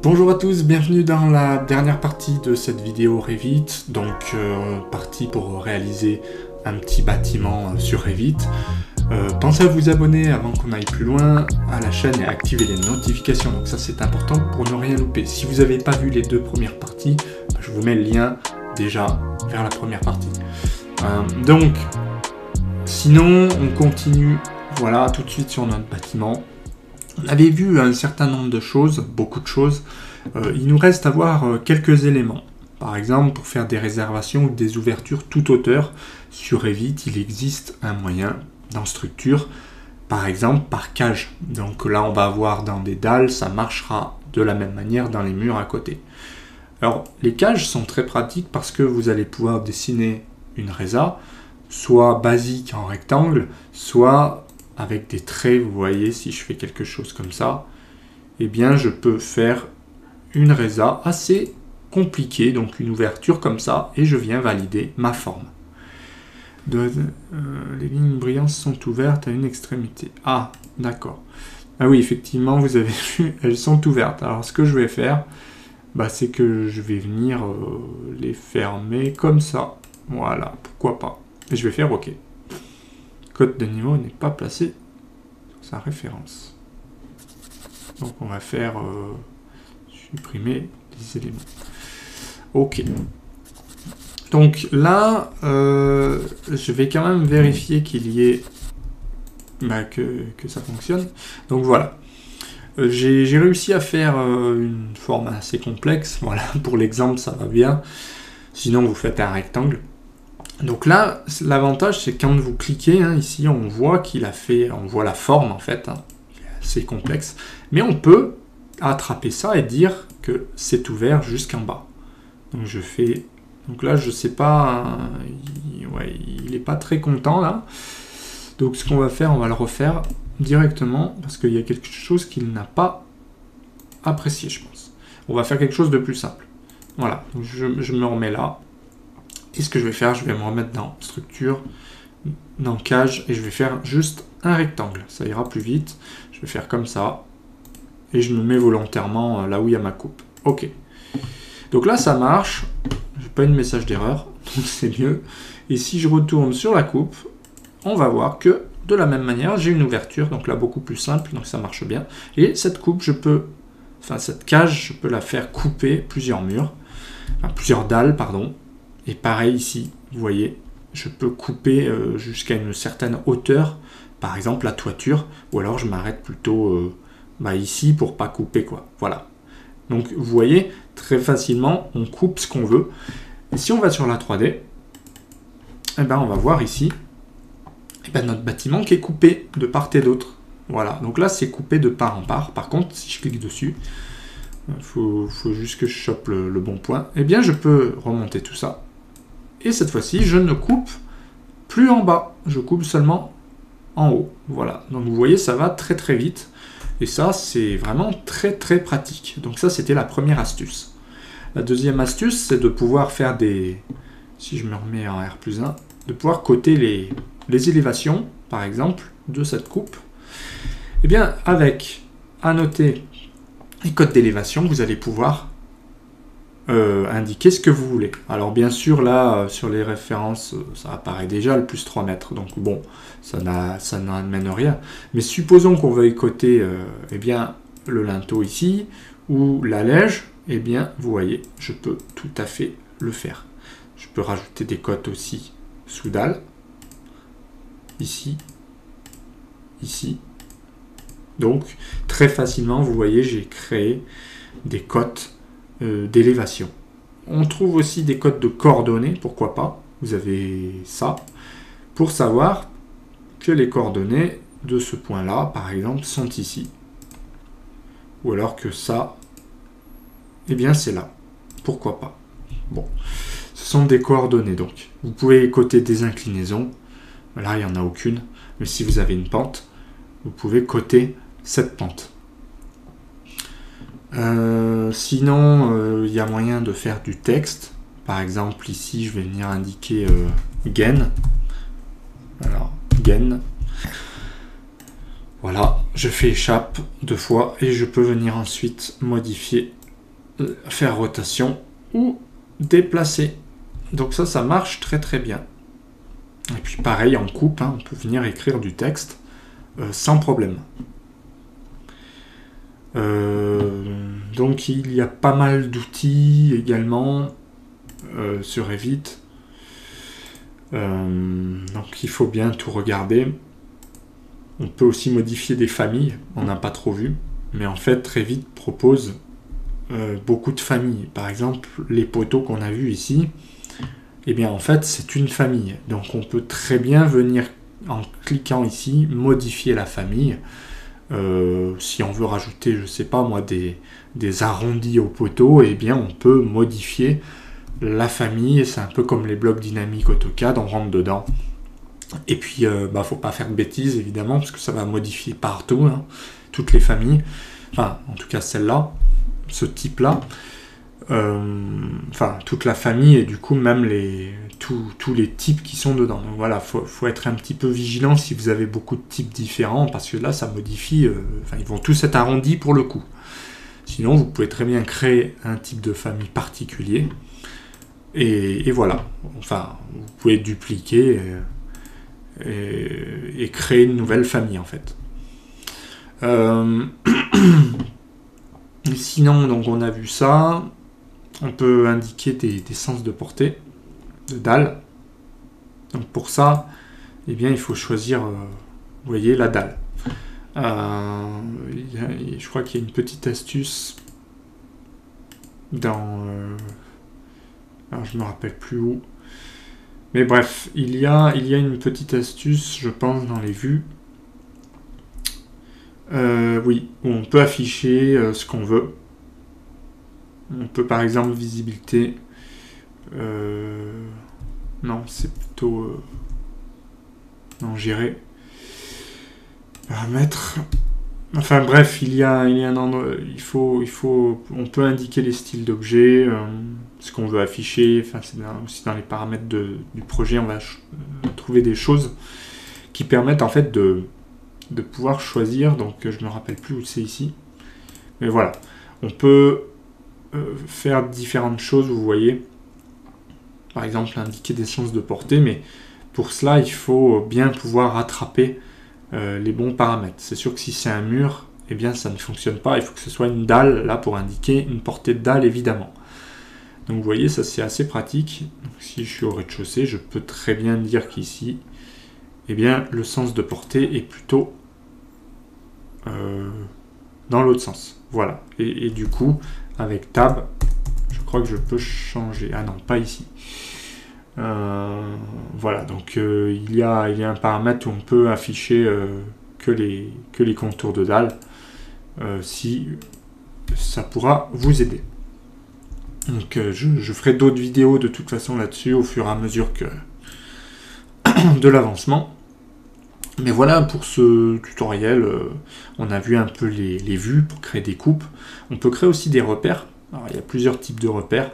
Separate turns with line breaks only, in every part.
Bonjour à tous, bienvenue dans la dernière partie de cette vidéo Revit. Donc partie pour réaliser un petit bâtiment sur Revit. Pensez à vous abonner avant qu'on aille plus loin à la chaîne et à activer les notifications, donc ça c'est important pour ne rien louper. Si vous n'avez pas vu les deux premières parties, je vous mets le lien déjà vers la première partie. Donc, sinon on continue, voilà, tout de suite sur notre bâtiment. On avait vu un certain nombre de choses, beaucoup de choses. Il nous reste à voir quelques éléments. Par exemple, pour faire des réservations ou des ouvertures toute hauteur sur Revit, il existe un moyen dans structure, par exemple par cage. Donc là, on va avoir dans des dalles, ça marchera de la même manière dans les murs à côté. Alors, les cages sont très pratiques parce que vous allez pouvoir dessiner une résa, soit basique en rectangle, soit avec des traits. Vous voyez, si je fais quelque chose comme ça, eh bien je peux faire une résa assez compliquée, donc une ouverture comme ça, et je viens valider ma forme. Les lignes brillantes sont ouvertes à une extrémité. Ah, d'accord. Ah oui, effectivement, vous avez vu, elles sont ouvertes. Alors ce que je vais faire, c'est que je vais venir les fermer comme ça. Voilà, pourquoi pas. Et je vais faire OK. Code de niveau n'est pas placé sur sa référence. Donc on va faire supprimer les éléments. OK. Donc là, je vais quand même vérifier qu'il y ait que ça fonctionne. Donc voilà. J'ai réussi à faire une forme assez complexe. Voilà, pour l'exemple, ça va bien. Sinon, vous faites un rectangle. Donc là, l'avantage, c'est quand vous cliquez, ici, on voit qu'il a fait, on voit la forme en fait, c'est complexe, mais on peut attraper ça et dire que c'est ouvert jusqu'en bas. Donc je fais, donc là, je sais pas, il n'est pas très content là. Donc ce qu'on va faire, on va le refaire directement parce qu'il y a quelque chose qu'il n'a pas apprécié, je pense. On va faire quelque chose de plus simple. Voilà, donc je me remets là. Et ce que je vais faire, je vais me remettre dans structure, dans cage, et je vais faire juste un rectangle. Ça ira plus vite. Je vais faire comme ça. Et je me mets volontairement là où il y a ma coupe. OK. Donc là, ça marche. Je n'ai pas eu de message d'erreur, donc c'est mieux. Et si je retourne sur la coupe, on va voir que de la même manière, j'ai une ouverture, donc là, beaucoup plus simple, donc ça marche bien. Et cette coupe, cette cage, je peux la faire couper plusieurs murs, plusieurs dalles, pardon. Et pareil ici, vous voyez, je peux couper jusqu'à une certaine hauteur, par exemple la toiture, ou alors je m'arrête plutôt ici pour pas couper quoi. Voilà. Donc vous voyez, très facilement, on coupe ce qu'on veut. Et si on va sur la 3D, on va voir ici notre bâtiment qui est coupé de part et d'autre. Voilà, donc là c'est coupé de part en part. Par contre, si je clique dessus, il faut juste que je chope le bon point. Eh bien, je peux remonter tout ça. Et cette fois-ci, je ne coupe plus en bas. Je coupe seulement en haut. Voilà. Donc, vous voyez, ça va très, très vite. Et ça, c'est vraiment très, très pratique. Donc, ça, c'était la première astuce. La deuxième astuce, c'est de pouvoir faire des... Si je me remets en R+1, de pouvoir coter les élévations, par exemple, de cette coupe. Eh bien, avec, à noter les codes d'élévation, vous allez pouvoir indiquer ce que vous voulez. Alors bien sûr là sur les références ça apparaît déjà le plus 3 mètres, donc bon ça n'amène rien, mais supposons qu'on veuille coter le linteau ici ou l'allège, eh bien vous voyez je peux tout à fait le faire. Je peux rajouter des cotes aussi sous dalle, ici, donc très facilement vous voyez j'ai créé des cotes d'élévation. On trouve aussi des codes de coordonnées, pourquoi pas, vous avez ça, pour savoir que les coordonnées de ce point-là, par exemple, sont ici. Ou alors que ça, eh bien c'est là. Pourquoi pas. Bon, ce sont des coordonnées donc. Vous pouvez coter des inclinaisons, là il n'y en a aucune, mais si vous avez une pente, vous pouvez coter cette pente. Sinon, il y a moyen de faire du texte. Par exemple, ici, je vais venir indiquer gain. Alors, gain. Voilà, je fais échappe 2 fois et je peux venir ensuite modifier faire rotation ou déplacer. Donc ça marche très très bien. Et puis pareil, en coupe, hein, on peut venir écrire du texte sans problème. Donc il y a pas mal d'outils également sur Revit. Donc il faut bien tout regarder. On peut aussi modifier des familles, on n'a pas trop vu. Mais en fait, Revit propose beaucoup de familles. Par exemple, les poteaux qu'on a vus ici, eh bien en fait c'est une famille. Donc on peut très bien venir, en cliquant ici, modifier la famille. Si on veut rajouter, je sais pas moi, des arrondis aux poteaux, eh bien on peut modifier la famille. C'est un peu comme les blocs dynamiques AutoCAD, on rentre dedans. Et puis, faut pas faire de bêtises évidemment, parce que ça va modifier partout, hein, toutes les familles. Enfin, en tout cas celle-là, ce type-là. Toute la famille et du coup même tous les types qui sont dedans. Donc voilà, faut être un petit peu vigilant si vous avez beaucoup de types différents, parce que là ça modifie, ils vont tous être arrondis pour le coup. Sinon vous pouvez très bien créer un type de famille particulier et voilà. Enfin, vous pouvez dupliquer et créer une nouvelle famille en fait. Sinon, donc on a vu ça. On peut indiquer des sens de portée, de dalle. Donc pour ça, eh bien, il faut choisir, vous voyez, la dalle. Je crois qu'il y a une petite astuce dans... alors je ne me rappelle plus où. Mais bref, il y a une petite astuce, je pense, dans les vues. Oui, où on peut afficher ce qu'on veut. On peut par exemple visibilité. Non, c'est plutôt. Non, gérer. Paramètres. Enfin bref, il y a un endroit. On peut indiquer les styles d'objets, ce qu'on veut afficher. Enfin, c'est aussi dans les paramètres du projet, on va trouver des choses qui permettent en fait de pouvoir choisir. Donc je me rappelle plus où c'est ici. Mais voilà, on peut faire différentes choses, vous voyez. Par exemple, indiquer des sens de portée, mais pour cela, il faut bien pouvoir rattraper les bons paramètres. C'est sûr que si c'est un mur, eh bien, ça ne fonctionne pas. Il faut que ce soit une dalle, là, pour indiquer une portée de dalle, évidemment. Donc, vous voyez, ça, c'est assez pratique. Donc, si je suis au rez-de-chaussée, je peux très bien dire qu'ici, eh bien, le sens de portée est plutôt dans l'autre sens. Voilà. Et du coup, avec Tab, je crois que je peux changer. Ah non, pas ici. Voilà, donc il y a un paramètre où on peut afficher que les contours de dalle, si ça pourra vous aider. Donc je ferai d'autres vidéos de toute façon là-dessus au fur et à mesure que de l'avancement. Mais voilà, pour ce tutoriel, on a vu un peu les vues pour créer des coupes. On peut créer aussi des repères. Alors, il y a plusieurs types de repères.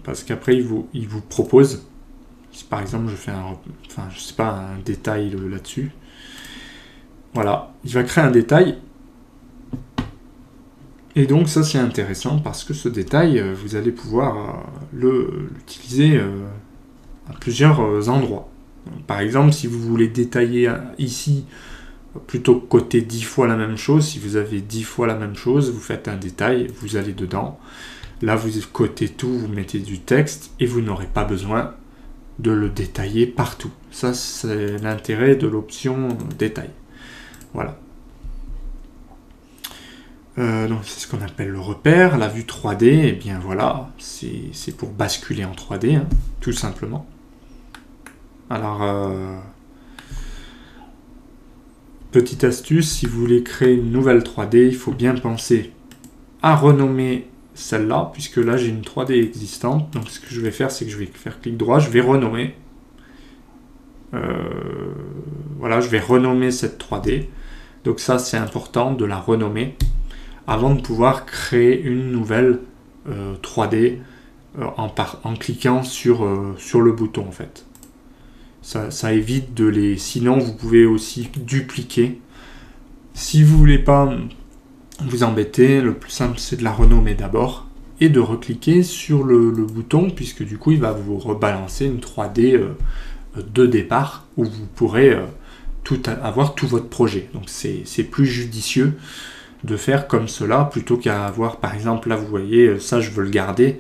Parce qu'après, il vous propose, si par exemple je fais un détail là-dessus. Voilà, il va créer un détail. Et donc ça, c'est intéressant parce que ce détail, vous allez pouvoir l'utiliser à plusieurs endroits. Par exemple, si vous voulez détailler ici, plutôt que coter 10 fois la même chose, si vous avez 10 fois la même chose, vous faites un détail, vous allez dedans. Là, vous cotez tout, vous mettez du texte et vous n'aurez pas besoin de le détailler partout. Ça, c'est l'intérêt de l'option détail. Voilà. Donc, c'est ce qu'on appelle le repère. La vue 3D, eh bien voilà, c'est pour basculer en 3D, hein, tout simplement. Alors, petite astuce, si vous voulez créer une nouvelle 3D, il faut bien penser à renommer celle-là, puisque là j'ai une 3D existante. Donc ce que je vais faire, c'est que je vais faire clic droit, je vais renommer. Voilà, je vais renommer cette 3D. Donc ça, c'est important de la renommer avant de pouvoir créer une nouvelle 3D en cliquant sur le bouton en fait. Ça évite de les... Sinon, vous pouvez aussi dupliquer. Si vous voulez pas vous embêter, le plus simple c'est de la renommer d'abord et de recliquer sur le bouton, puisque du coup il va vous rebalancer une 3D de départ où vous pourrez avoir tout votre projet. Donc c'est plus judicieux de faire comme cela plutôt qu'à avoir, par exemple là vous voyez ça je veux le garder,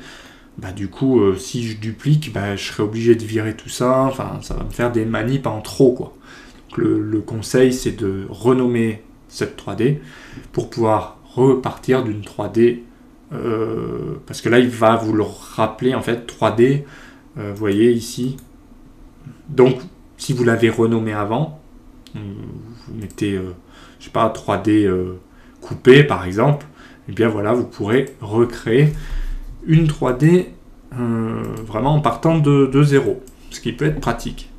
bah du coup si je duplique bah, je serai obligé de virer tout ça, enfin ça va me faire des manips en trop quoi. Donc, le conseil c'est de renommer cette 3D pour pouvoir repartir d'une 3D parce que là il va vous le rappeler en fait 3D, vous voyez ici, donc si vous l'avez renommé avant, vous mettez je sais pas 3D coupé par exemple, et bien voilà vous pourrez recréer une 3D vraiment en partant de zéro, ce qui peut être pratique.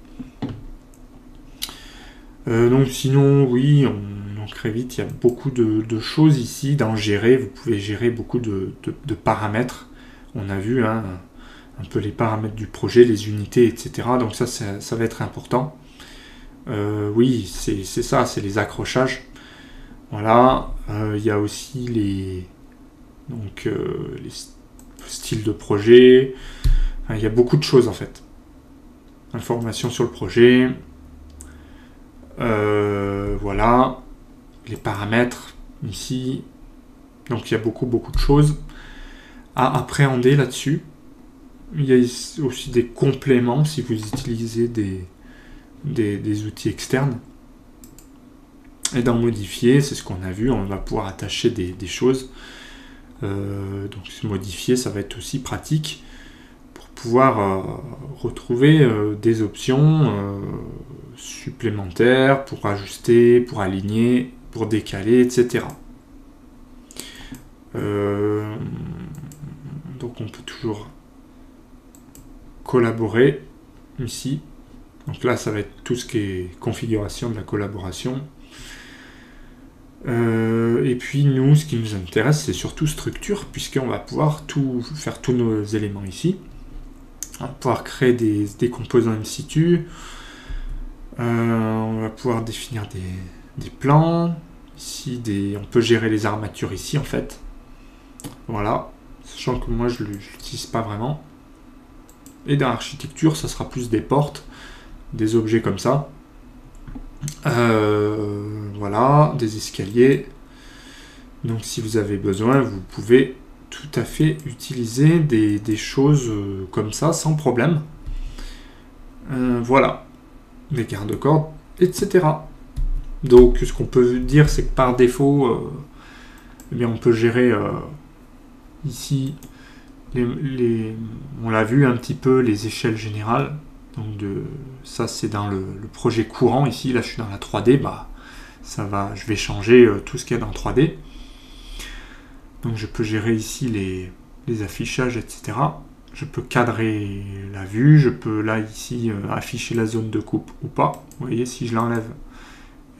Donc sinon oui, on crée vite, il y a beaucoup de choses ici dans gérer, vous pouvez gérer beaucoup de paramètres, on a vu hein, un peu les paramètres du projet, les unités, etc. Donc ça va être important. Oui, c'est ça, c'est les accrochages. Voilà, il y a aussi les styles de projet. Enfin, il y a beaucoup de choses en fait. Informations sur le projet. Voilà, les paramètres ici. Donc il y a beaucoup de choses à appréhender là-dessus. Il y a aussi des compléments si vous utilisez des outils externes. Et dans modifier, c'est ce qu'on a vu, on va pouvoir attacher des choses. Donc modifier, ça va être aussi pratique pour pouvoir retrouver des options supplémentaires pour ajuster, pour aligner, pour décaler, etc. Donc on peut toujours collaborer ici. Donc là, ça va être tout ce qui est configuration de la collaboration. Et puis nous, ce qui nous intéresse, c'est surtout structure, puisqu'on va pouvoir faire tous nos éléments ici. On va pouvoir créer des composants in situ. On va pouvoir définir des plans. Ici, on peut gérer les armatures ici, en fait. Voilà. Sachant que moi, je ne l'utilise pas vraiment. Et dans l'architecture, ça sera plus des portes, des objets comme ça. Voilà, des escaliers. Donc si vous avez besoin, vous pouvez tout à fait utiliser des choses comme ça sans problème. Voilà, des garde-cordes, etc. Donc ce qu'on peut dire, c'est que par défaut, eh bien, on peut gérer ici, on l'a vu un petit peu, les échelles générales. Donc ça c'est dans le projet courant ici, là je suis dans la 3D, bah je vais changer tout ce qu'il y a dans 3D. Donc je peux gérer ici les affichages, etc. Je peux cadrer la vue, je peux là ici afficher la zone de coupe ou pas. Vous voyez, si je l'enlève,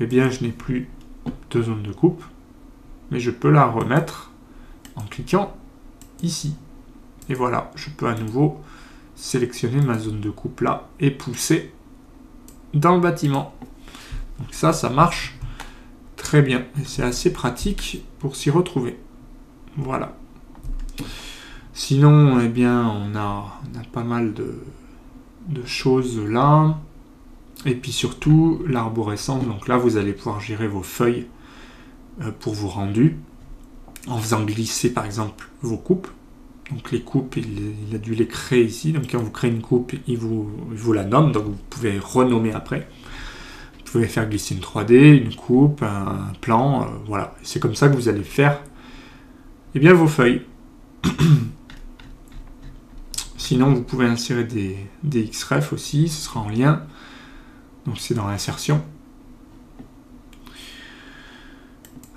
eh bien je n'ai plus de zone de coupe, mais je peux la remettre en cliquant ici. Et voilà, je peux à nouveau sélectionner ma zone de coupe là et pousser dans le bâtiment. Donc ça marche très bien et c'est assez pratique pour s'y retrouver. Voilà. Sinon, eh bien, on a pas mal de choses là. Et puis surtout, l'arborescence. Donc là, vous allez pouvoir gérer vos feuilles pour vos rendus en faisant glisser par exemple vos coupes. Donc les coupes, il a dû les créer ici. Donc quand vous créez une coupe, il vous la nomme. Donc vous pouvez renommer après. Vous pouvez faire glisser une 3D, une coupe, un plan. Voilà. C'est comme ça que vous allez faire bien, vos feuilles. Sinon, vous pouvez insérer des XREF aussi. Ce sera en lien. Donc c'est dans l'insertion.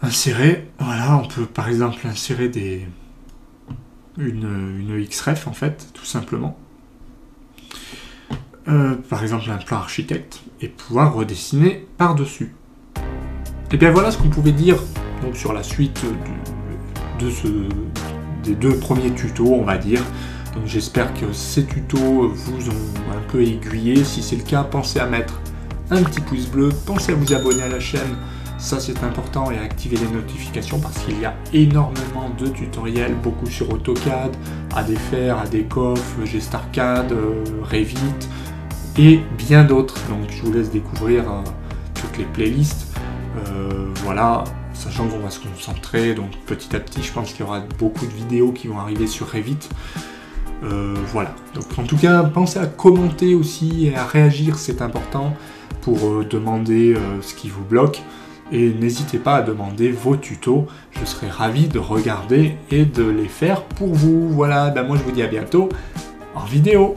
Insérer. Voilà, on peut par exemple insérer une XREF en fait, tout simplement. Par exemple un plan architecte et pouvoir redessiner par-dessus. Et bien voilà ce qu'on pouvait dire donc, sur la suite des deux premiers tutos, on va dire. Donc j'espère que ces tutos vous ont un peu aiguillé. Si c'est le cas, pensez à mettre un petit pouce bleu, pensez à vous abonner à la chaîne ça c'est important, et activer les notifications parce qu'il y a énormément de tutoriels, beaucoup sur AutoCAD, ADFR, ADCoff, GStarCAD, Revit et bien d'autres. Donc je vous laisse découvrir toutes les playlists. Voilà, sachant qu'on va se concentrer, donc petit à petit je pense qu'il y aura beaucoup de vidéos qui vont arriver sur Revit. Voilà, donc en tout cas pensez à commenter aussi et à réagir, c'est important pour demander ce qui vous bloque, et n'hésitez pas à demander vos tutos, je serai ravi de regarder et de les faire pour vous. Voilà, ben moi je vous dis à bientôt en vidéo.